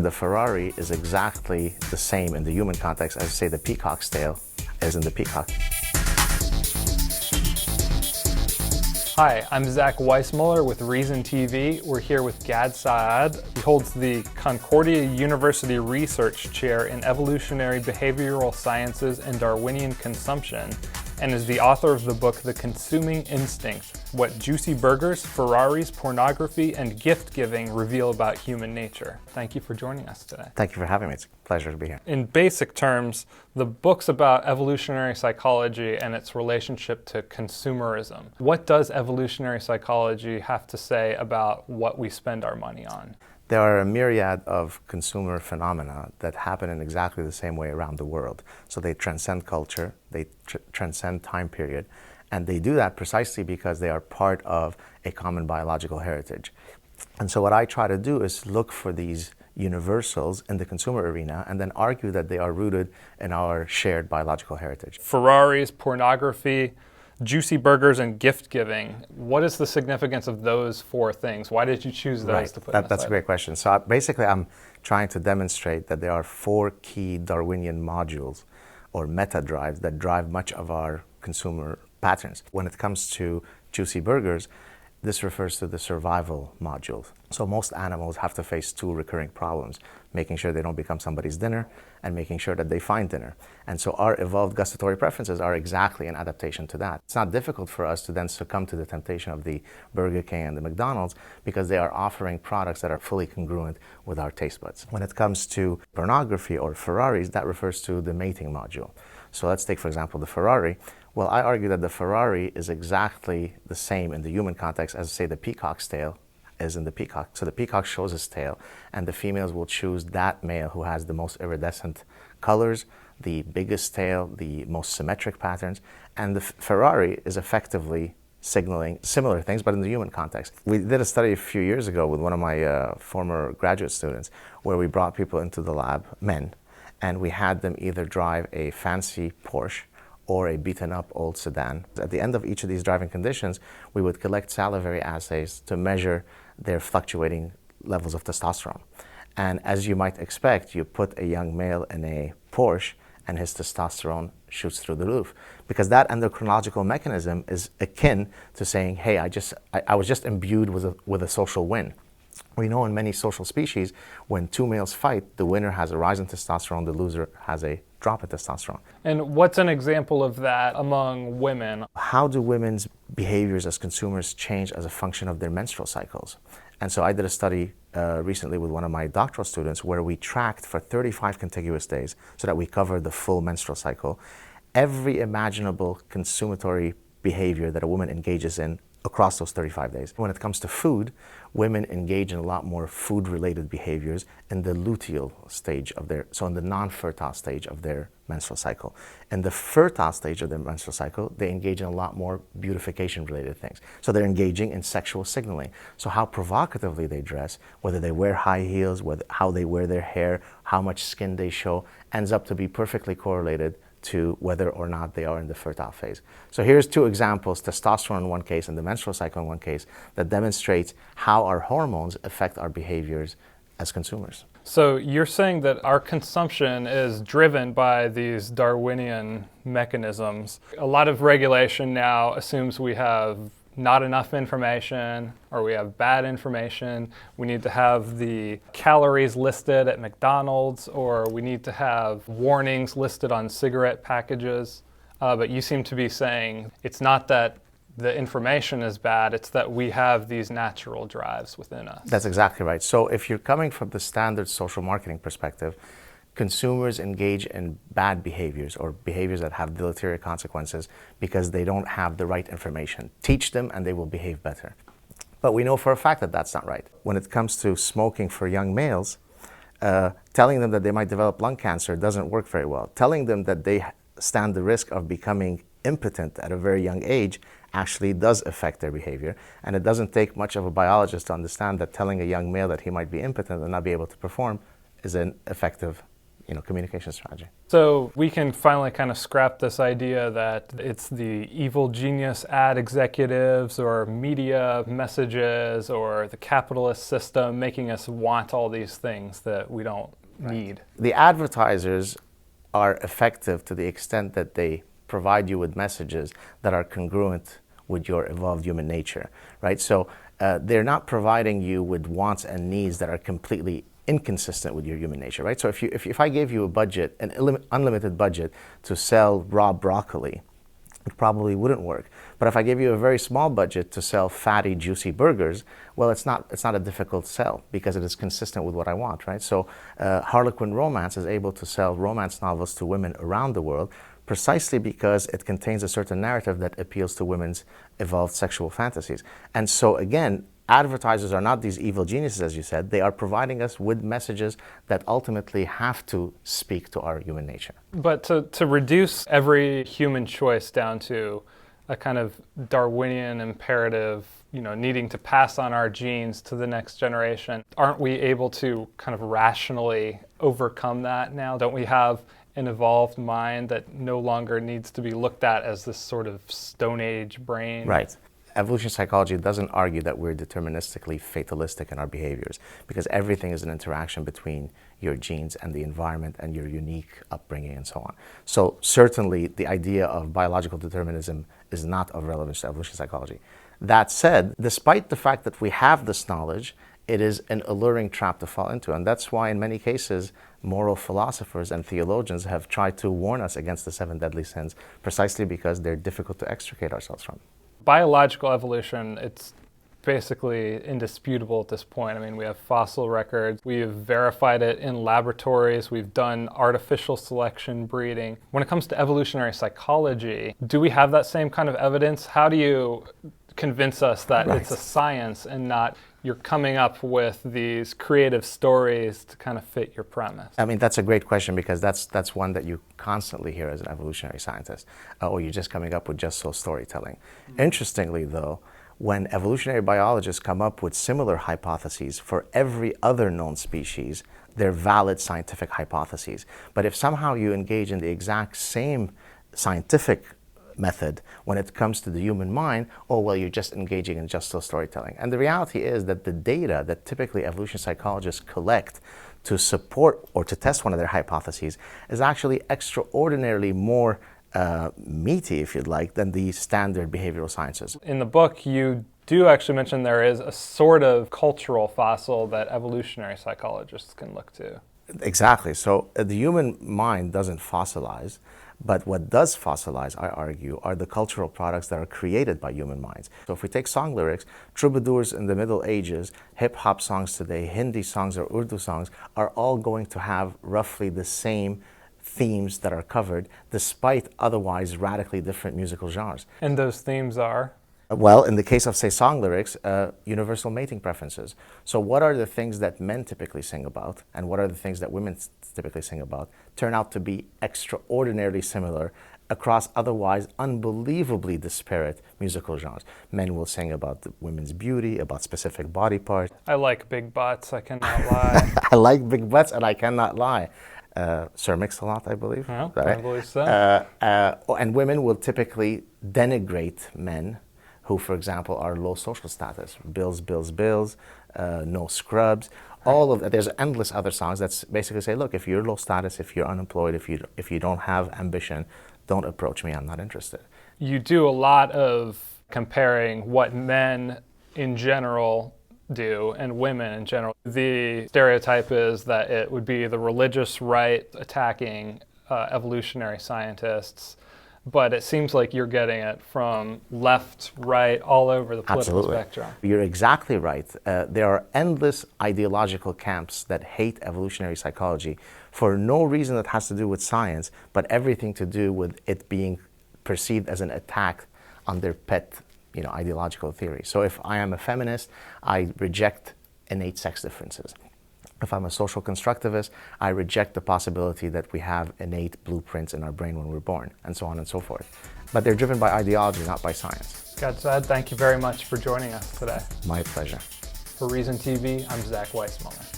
The Ferrari is exactly the same in the human context as, say, the peacock's tail is in the peacock. Hi, I'm Zach Weissmuller with Reason TV. We're here with Saad. He holds the Concordia University Research Chair in Evolutionary Behavioral Sciences and Darwinian Consumption, and is the author of the book The Consuming Instinct: What Juicy Burgers, Ferraris, Pornography, and Gift-Giving Reveal About Human Nature. Thank you for joining us today. Thank you for having me. It's a pleasure to be here. In basic terms, the book's about evolutionary psychology and its relationship to consumerism. What does evolutionary psychology have to say about what we spend our money on? There are a myriad of consumer phenomena that happen in exactly the same way around the world. So they transcend culture, they transcend time period, and they do that precisely because they are part of a common biological heritage. And so what I try to do is look for these universals in the consumer arena and then argue that they are rooted in our shared biological heritage. Ferraris, pornography, juicy burgers, and gift-giving. What is the significance of those four things? Why did you choose those to put in That's a great question. So basically I'm trying to demonstrate that there are four key Darwinian modules or meta drives that drive much of our consumer patterns. When it comes to juicy burgers, this refers to the survival module. So most animals have to face two recurring problems: making sure they don't become somebody's dinner and making sure that they find dinner. And so our evolved gustatory preferences are exactly an adaptation to that. It's not difficult for us to then succumb to the temptation of the Burger King and the McDonald's because they are offering products that are fully congruent with our taste buds. When it comes to pornography or Ferraris, that refers to the mating module. So let's take, for example, the Ferrari. Well, I argue that the Ferrari is exactly the same in the human context as, say, the peacock's tail is in the peacock. So the peacock shows his tail, and the females will choose that male who has the most iridescent colors, the biggest tail, the most symmetric patterns, and the Ferrari is effectively signaling similar things, but in the human context. We did a study a few years ago with one of my former graduate students where we brought people into the lab, men, and we had them either drive a fancy Porsche or a beaten-up old sedan. At the end of each of these driving conditions, we would collect salivary assays to measure their fluctuating levels of testosterone. And as you might expect, you put a young male in a Porsche and his testosterone shoots through the roof. Because that endocrinological mechanism is akin to saying, hey, I was just imbued with a social win. We know in many social species, when two males fight, the winner has a rise in testosterone, the loser has a drop in testosterone. And what's an example of that among women? How do women's behaviors as consumers change as a function of their menstrual cycles? And so I did a study recently with one of my doctoral students where we tracked for 35 contiguous days so that we covered the full menstrual cycle, every imaginable consummatory behavior that a woman engages in across those 35 days. When it comes to food, women engage in a lot more food-related behaviors in the luteal stage of so in the non-fertile stage of their menstrual cycle. In the fertile stage of their menstrual cycle, they engage in a lot more beautification-related things. So they're engaging in sexual signaling. So how provocatively they dress, whether they wear high heels, how they wear their hair, how much skin they show, ends up to be perfectly correlated to whether or not they are in the fertile phase. So here's two examples, testosterone in one case and the menstrual cycle in one case, that demonstrates how our hormones affect our behaviors as consumers. So you're saying that our consumption is driven by these Darwinian mechanisms. A lot of regulation now assumes we have not enough information, or we have bad information. We need to have the calories listed at McDonald's, or we need to have warnings listed on cigarette packages. But you seem to be saying it's not that the information is bad, it's that we have these natural drives within us. That's exactly right. So if you're coming from the standard social marketing perspective, consumers engage in bad behaviors or behaviors that have deleterious consequences because they don't have the right information. Teach them and they will behave better. But we know for a fact that that's not right. When it comes to smoking for young males, telling them that they might develop lung cancer doesn't work very well. Telling them that they stand the risk of becoming impotent at a very young age actually does affect their behavior. And it doesn't take much of a biologist to understand that telling a young male that he might be impotent and not be able to perform is an effective communication strategy. So we can finally kind of scrap this idea that it's the evil genius ad executives or media messages or the capitalist system making us want all these things that we don't need. The advertisers are effective to the extent that they provide you with messages that are congruent with your evolved human nature, right? So they're not providing you with wants and needs that are completely inconsistent with your human nature, right? So if I gave you a budget, an unlimited budget to sell raw broccoli, it probably wouldn't work. But if I gave you a very small budget to sell fatty, juicy burgers, well, it's not a difficult sell because it is consistent with what I want, right? So Harlequin Romance is able to sell romance novels to women around the world precisely because it contains a certain narrative that appeals to women's evolved sexual fantasies. And so again, advertisers are not these evil geniuses, as you said. They are providing us with messages that ultimately have to speak to our human nature. But to reduce every human choice down to a kind of Darwinian imperative, needing to pass on our genes to the next generation, aren't we able to kind of rationally overcome that now? Don't we have an evolved mind that no longer needs to be looked at as this sort of Stone Age brain? Right. Evolutionary psychology doesn't argue that we're deterministically fatalistic in our behaviors, because everything is an interaction between your genes and the environment and your unique upbringing and so on. So certainly the idea of biological determinism is not of relevance to evolutionary psychology. That said, despite the fact that we have this knowledge, it is an alluring trap to fall into. And that's why in many cases, moral philosophers and theologians have tried to warn us against the 7 deadly sins, precisely because they're difficult to extricate ourselves from. Biological evolution, it's basically indisputable at this point. I mean, we have fossil records, we've verified it in laboratories, we've done artificial selection breeding. When it comes to evolutionary psychology, do we have that same kind of evidence? How do you convince us that it's a science and not you're coming up with these creative stories to kind of fit your premise? I mean, that's a great question, because that's one that you constantly hear as an evolutionary scientist. Or you're just coming up with just so storytelling. Interestingly, though, when evolutionary biologists come up with similar hypotheses for every other known species, they're valid scientific hypotheses. But if somehow you engage in the exact same scientific method when it comes to the human mind, oh, well, you're just engaging in just so storytelling. And the reality is that the data that typically evolution psychologists collect to support or to test one of their hypotheses is actually extraordinarily more meaty, if you'd like, than the standard behavioral sciences. In the book, you do actually mention there is a sort of cultural fossil that evolutionary psychologists can look to. Exactly. So the human mind doesn't fossilize, but what does fossilize, I argue, are the cultural products that are created by human minds. So if we take song lyrics, troubadours in the Middle Ages, hip-hop songs today, Hindi songs or Urdu songs are all going to have roughly the same themes that are covered, despite otherwise radically different musical genres. And those themes are? Well, in the case of, say, song lyrics, universal mating preferences. So what are the things that men typically sing about, and what are the things that women typically sing about, turn out to be extraordinarily similar across otherwise unbelievably disparate musical genres. Men will sing about the women's beauty, about specific body parts. I like big butts, I cannot lie. I like big butts, and I cannot lie. Sir Mix-a-Lot, I believe. Oh, right? I believe so. And women will typically denigrate men who, for example, are low social status. Bills, bills, bills, no scrubs. All of that. There's endless other songs that basically say, look, if you're low status, if you're unemployed, if you don't have ambition, don't approach me, I'm not interested. You do a lot of comparing what men in general do and women in general. The stereotype is that it would be the religious right attacking evolutionary scientists, but it seems like you're getting it from left, right, all over the political spectrum. You're exactly right. There are endless ideological camps that hate evolutionary psychology for no reason that has to do with science, but everything to do with it being perceived as an attack on their pet ideological theory. So if I am a feminist, I reject innate sex differences. If I'm a social constructivist, I reject the possibility that we have innate blueprints in our brain when we're born, and so on and so forth. But they're driven by ideology, not by science. Saad, thank you very much for joining us today. My pleasure. For Reason TV, I'm Zach Weissmuller.